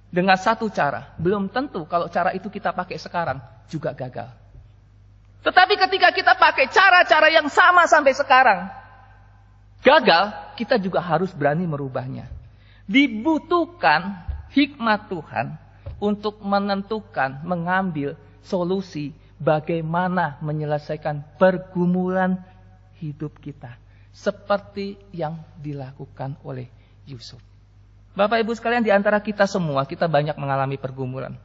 dengan satu cara. Belum tentu kalau cara itu kita pakai sekarang juga gagal. Tetapi ketika kita pakai cara-cara yang sama sampai sekarang gagal, kita juga harus berani merubahnya. Dibutuhkan hikmat Tuhan untuk menentukan, mengambil solusi bagaimana menyelesaikan pergumulan hidup kita. Seperti yang dilakukan oleh Yusuf. Bapak Ibu sekalian, di antara kita semua, kita banyak mengalami pergumulan.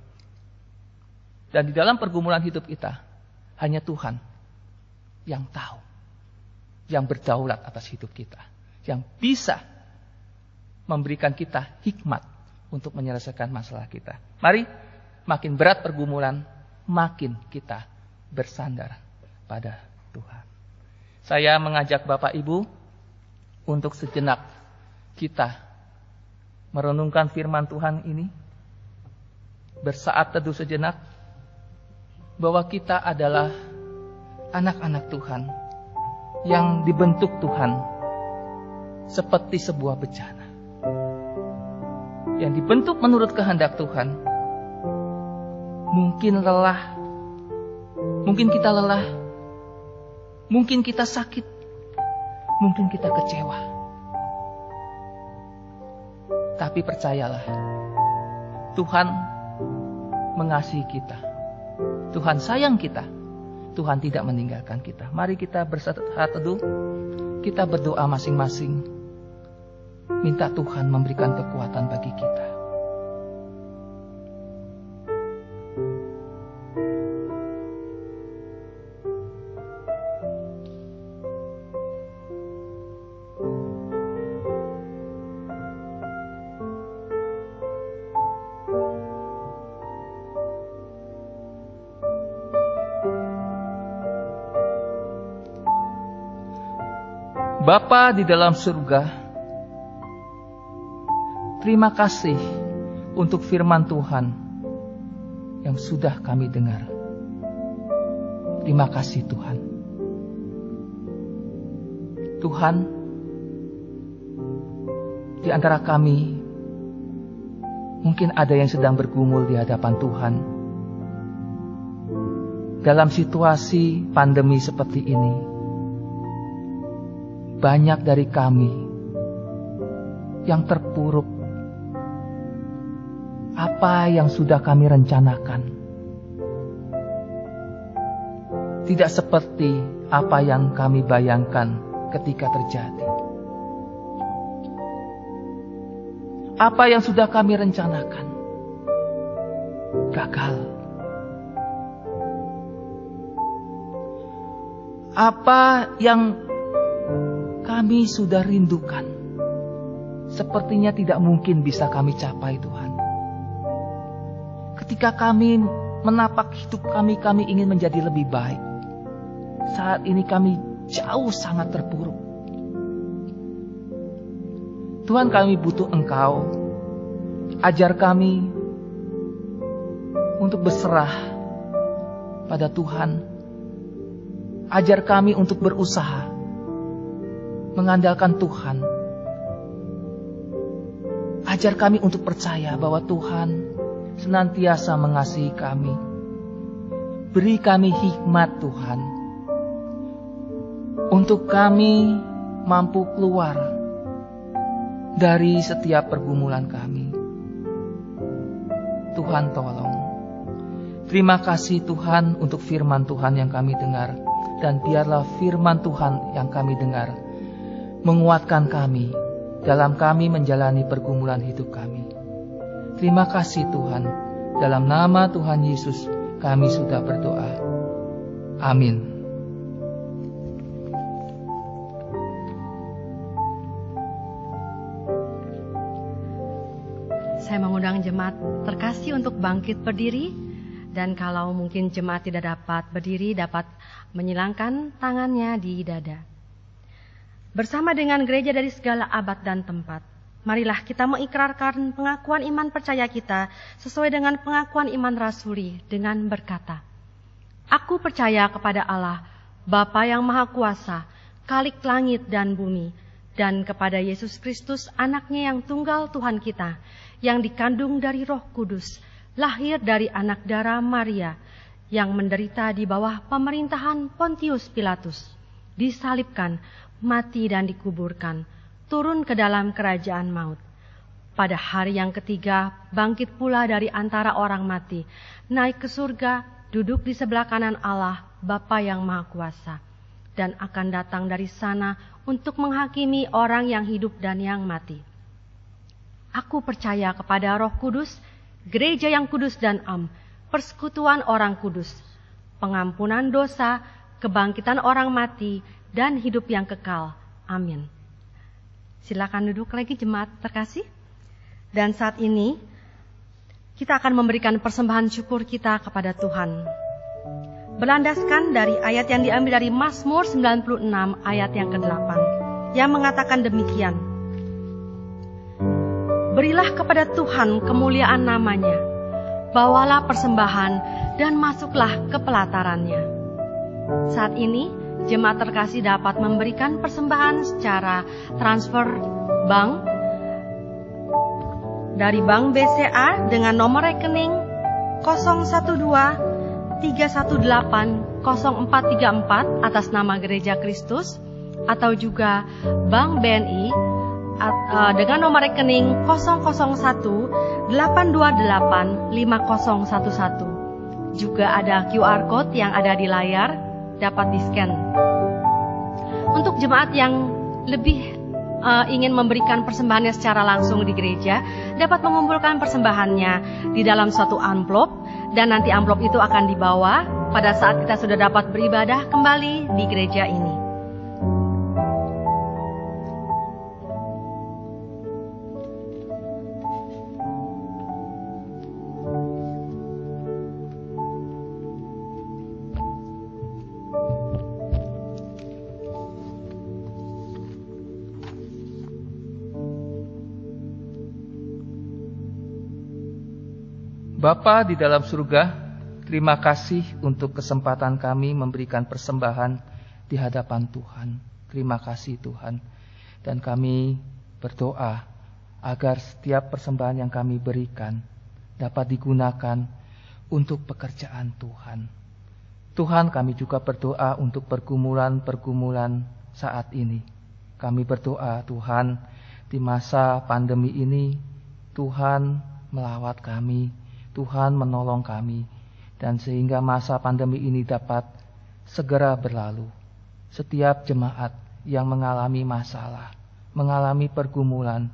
Dan di dalam pergumulan hidup kita, hanya Tuhan yang tahu, yang berdaulat atas hidup kita, yang bisa memberikan kita hikmat untuk menyelesaikan masalah kita. Mari, makin berat pergumulan, makin kita bersandar pada Tuhan. Saya mengajak Bapak Ibu untuk sejenak kita merenungkan firman Tuhan ini, bersaat teduh sejenak, bahwa kita adalah anak-anak Tuhan yang dibentuk Tuhan seperti sebuah bejana. Yang dibentuk menurut kehendak Tuhan. Mungkin lelah, mungkin kita lelah, mungkin kita sakit, mungkin kita kecewa. Tapi percayalah, Tuhan mengasihi kita. Tuhan sayang kita. Tuhan tidak meninggalkan kita. Mari kita bersaat teduh. Kita berdoa masing-masing. Minta Tuhan memberikan kekuatan bagi kita. Bapa di dalam surga, terima kasih untuk firman Tuhan yang sudah kami dengar. Terima kasih Tuhan. Tuhan, di antara kami mungkin ada yang sedang bergumul di hadapan Tuhan. Dalam situasi pandemi seperti ini, banyak dari kami yang terpuruk. Apa yang sudah kami rencanakan tidak seperti apa yang kami bayangkan ketika terjadi. Apa yang sudah kami rencanakan gagal. Apa yang kami sudah rindukan sepertinya tidak mungkin bisa kami capai Tuhan. Ketika kami menapak hidup kami ingin menjadi lebih baik. Saat ini kami jauh sangat terpuruk. Tuhan, kami butuh Engkau. Ajar kami untuk berserah pada Tuhan. Ajar kami untuk berusaha mengandalkan Tuhan. Ajar kami untuk percaya bahwa Tuhan senantiasa mengasihi kami. Beri kami hikmat Tuhan, untuk kami mampu keluar dari setiap pergumulan kami. Tuhan tolong. Terima kasih Tuhan untuk firman Tuhan yang kami dengar. Dan biarlah firman Tuhan yang kami dengar menguatkan kami dalam kami menjalani pergumulan hidup kami. Terima kasih Tuhan. Dalam nama Tuhan Yesus kami sudah berdoa. Amin. Saya mengundang jemaat terkasih untuk bangkit berdiri Dan kalau mungkin jemaat tidak dapat berdiri, dapat menyilangkan tangannya di dada. Bersama dengan gereja dari segala abad dan tempat, marilah kita mengikrarkan pengakuan iman percaya kita sesuai dengan pengakuan iman rasuli dengan berkata, Aku percaya kepada Allah, Bapa yang Maha Kuasa, Khalik langit dan bumi, dan kepada Yesus Kristus, anaknya yang tunggal Tuhan kita, yang dikandung dari Roh Kudus, lahir dari anak darah Maria, yang menderita di bawah pemerintahan Pontius Pilatus, disalibkan, mati dan dikuburkan, turun ke dalam kerajaan maut. Pada hari yang ketiga, bangkit pula dari antara orang mati, naik ke surga, duduk di sebelah kanan Allah, Bapa yang Maha Kuasa, dan akan datang dari sana untuk menghakimi orang yang hidup dan yang mati. Aku percaya kepada Roh Kudus, gereja yang kudus dan am, persekutuan orang kudus, pengampunan dosa, kebangkitan orang mati, dan hidup yang kekal. Amin. Silakan duduk lagi jemaat terkasih. Dan saat ini kita akan memberikan persembahan syukur kita kepada Tuhan. Berlandaskan dari ayat yang diambil dari Mazmur 96 ayat yang ke-8 yang mengatakan demikian. Berilah kepada Tuhan kemuliaan namanya, bawalah persembahan dan masuklah ke pelatarannya. Saat ini, jemaat terkasih dapat memberikan persembahan secara transfer bank dari Bank BCA dengan nomor rekening 012-318-0434 atas nama Gereja Kristus, atau juga Bank BNI dengan nomor rekening 001-828-5011. Juga ada QR Code yang ada di layar, dapat di-scan. Untuk jemaat yang lebih ingin memberikan persembahannya secara langsung di gereja, dapat mengumpulkan persembahannya di dalam suatu amplop, dan nanti amplop itu akan dibawa pada saat kita sudah dapat beribadah kembali di gereja ini. Bapa di dalam surga, terima kasih untuk kesempatan kami memberikan persembahan di hadapan Tuhan. Terima kasih Tuhan. Dan kami berdoa agar setiap persembahan yang kami berikan dapat digunakan untuk pekerjaan Tuhan. Tuhan, kami juga berdoa untuk pergumulan-pergumulan saat ini. Kami berdoa Tuhan, di masa pandemi ini Tuhan melawat kami, Tuhan menolong kami, dan sehingga masa pandemi ini dapat segera berlalu. Setiap jemaat yang mengalami masalah, mengalami pergumulan,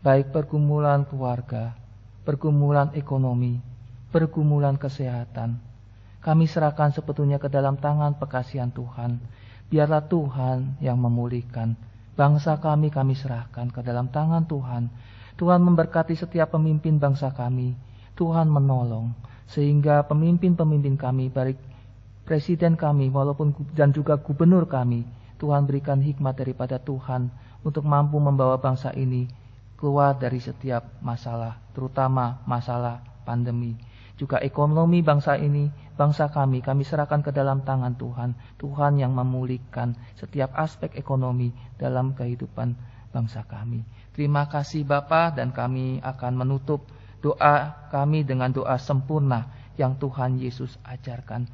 baik pergumulan keluarga, pergumulan ekonomi, pergumulan kesehatan, kami serahkan sebetulnya ke dalam tangan pekasihan Tuhan. Biarlah Tuhan yang memulihkan. Bangsa kami serahkan ke dalam tangan Tuhan. Tuhan memberkati setiap pemimpin bangsa kami. Tuhan menolong sehingga pemimpin-pemimpin kami, baik presiden kami walaupun dan juga gubernur kami, Tuhan berikan hikmat daripada Tuhan untuk mampu membawa bangsa ini keluar dari setiap masalah, terutama masalah pandemi. Juga ekonomi bangsa ini, bangsa kami serahkan ke dalam tangan Tuhan. Tuhan yang memulihkan setiap aspek ekonomi dalam kehidupan bangsa kami. Terima kasih Bapa, dan kami akan menutup doa kami dengan doa sempurna yang Tuhan Yesus ajarkan.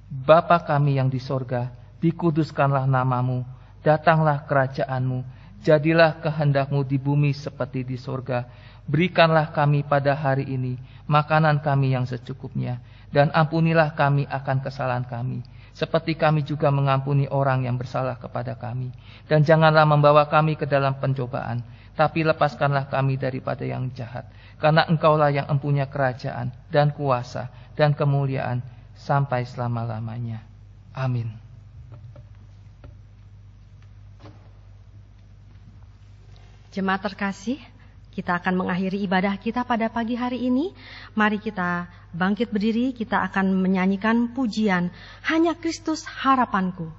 Bapa kami yang di sorga, dikuduskanlah namamu, datanglah kerajaanmu, jadilah kehendak-Mu di bumi seperti di sorga. Berikanlah kami pada hari ini makanan kami yang secukupnya, dan ampunilah kami akan kesalahan kami, seperti kami juga mengampuni orang yang bersalah kepada kami. Dan janganlah membawa kami ke dalam pencobaan, tapi lepaskanlah kami daripada yang jahat. Karena Engkaulah yang empunya kerajaan dan kuasa dan kemuliaan sampai selama-lamanya. Amin. Jemaat terkasih, Kita akan mengakhiri ibadah kita pada pagi hari ini. Mari kita bangkit berdiri, kita akan menyanyikan pujian Hanya Kristus Harapanku.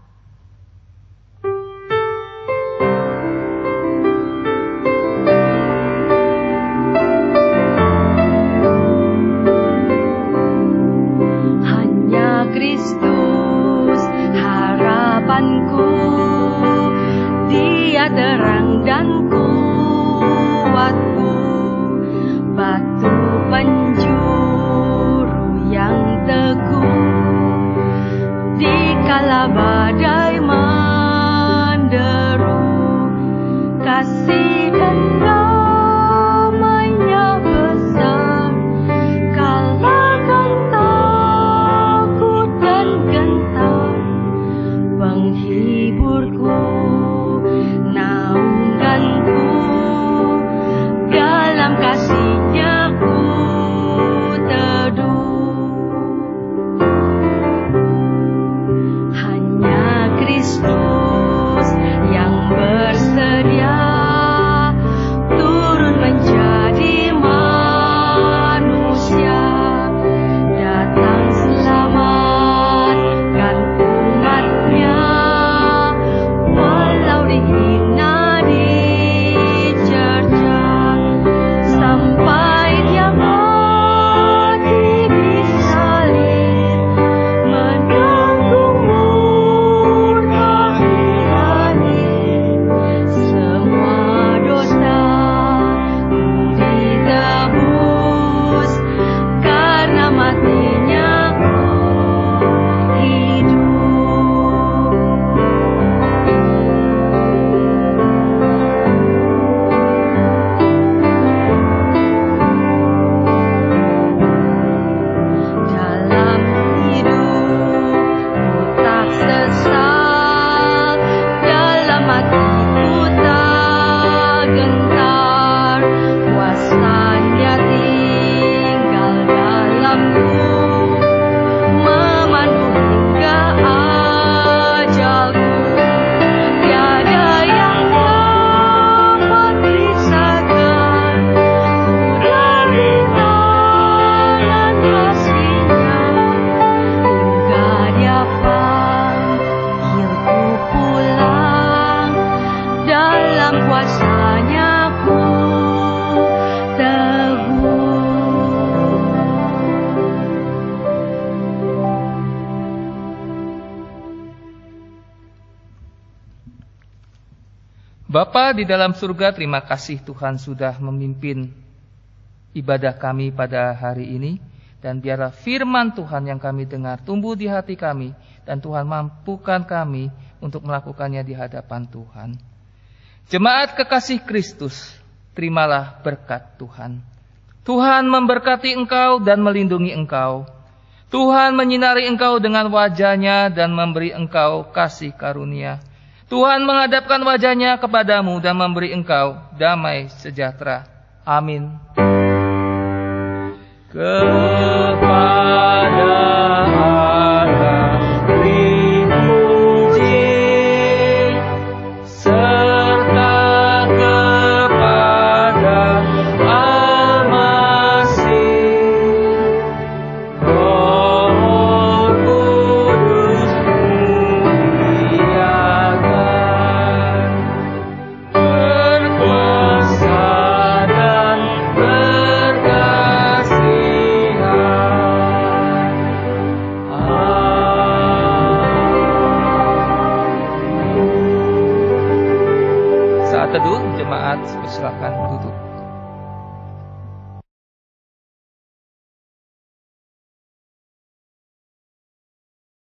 Kristus harapanku, Dia terang dan kuatku, batu penjuru yang teguh. Dikala badai menderu, kasih dan damai-Nya besar, kalahkan takut dan gentar. Penghiburku, naunganku, dalam kasih-Nya ku teduh. Hanya Kristus yang bersedia turun menjadi manusia, datang selamatkan umat-Nya, walau dihina, dicerca, sampai Dia mati di salib, menanggung murka ilahi. Semua dosaku ditebus, karena mati-Nya dalam hidupku tak sesal, dalam hatiku tak gentar, kuasa-Nya tinggal dalamku, memandu hingga ajalku. Tiada yang dapat pisahkan ku dari tangan kasih-Nya, hingga Dia panggilku pulang, dalam kuasa-Nya ku teguh. Bapa di dalam surga, terima kasih Tuhan sudah memimpin ibadah kami pada hari ini. Dan biarlah firman Tuhan yang kami dengar tumbuh di hati kami, dan Tuhan mampukan kami untuk melakukannya di hadapan Tuhan. Jemaat kekasih Kristus, terimalah berkat Tuhan. Tuhan memberkati engkau dan melindungi engkau. Tuhan menyinari engkau dengan wajah-Nya dan memberi engkau kasih karunia. Tuhan menghadapkan wajah-Nya kepadamu dan memberi engkau damai sejahtera. Amin. Kepada Allah beri puji, serta kepada Al-Masih, Roh Kudus muliakan, berkuasa dan teduh, jemaat silakan duduk.